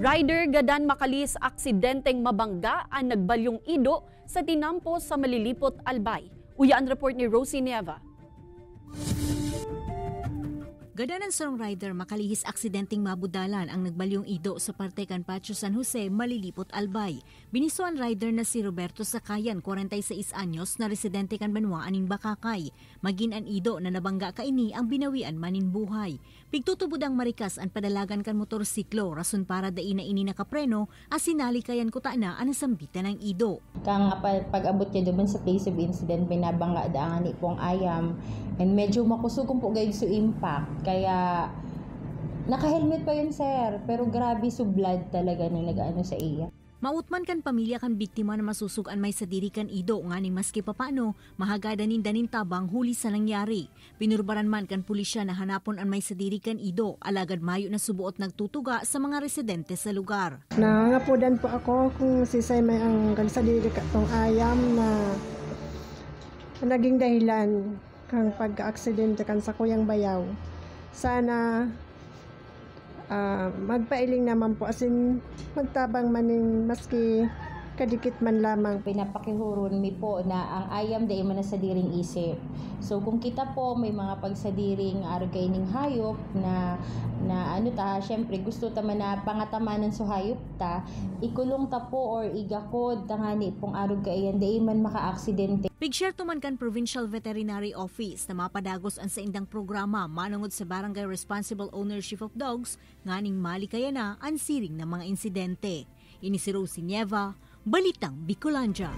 Rider gadan makalis aksidenteng mabangga ang nagbalyong ido sa tinampo sa Malilipot, Albay. Uya ang report ni Rosie Nieva. Gadanan sarong rider makalihis aksidenteng mabudalan ang nagbalyong ido sa parte kan Patio San Jose, Malilipot, Albay. Binisuan rider na si Roberto Sakayan, 46 anyos, na residente kan Banwa aning Bakakay. Magin an ido na nabangga kaini ang binawian manin buhay. Pigtutubod ang marikas ang padalagan kan motorsiklo, rason para dai na ini nakapreno, as sinali kayan kuta na ang nasambitan ng ido. Kang pag-abot niya doon sa place of incident, binabangga daan ni pong ayam. And medyo makusugong po guys sa impact. Kaya naka-helmet pa yun, sir. Pero grabe sublad talaga na nag-ano sa iya. Mautman kan pamilya kan biktima na masusugan may sadiri kan ido nga ni maski papano mahagadanin danin tabang huli sa nangyari. Pinurbaran man kan pulisya na hanapon ang may sadiri kan ido, alagad mayo na subuot nagtutuga sa mga residente sa lugar. Nangapodan po ako kung sisay may ang kansadiri katong ayam na naging dahilan kang pagka-aksidente kan sa Kuyang Bayaw. Sana magpailing naman po, asin magtabang maning maski kadikit man lamang. Pinapakihuron mi po na ang ayam dahil man sa diring isip. So kung kita po may mga pagsadiring argay ning hayop na ano ta, syempre gusto ta man na pangatamanan sa hayop ta, ikulong ta po or igakod tangani pong argay yan dahil man maka-aksidente. Pigshare tuman kan Provincial Veterinary Office na mapadagos ang sa indang programa manungod sa Barangay Responsible Ownership of Dogs nganing malikaya na ang siring ng mga insidente. Ini si Rosie Nieva, Balitang Bicolanja.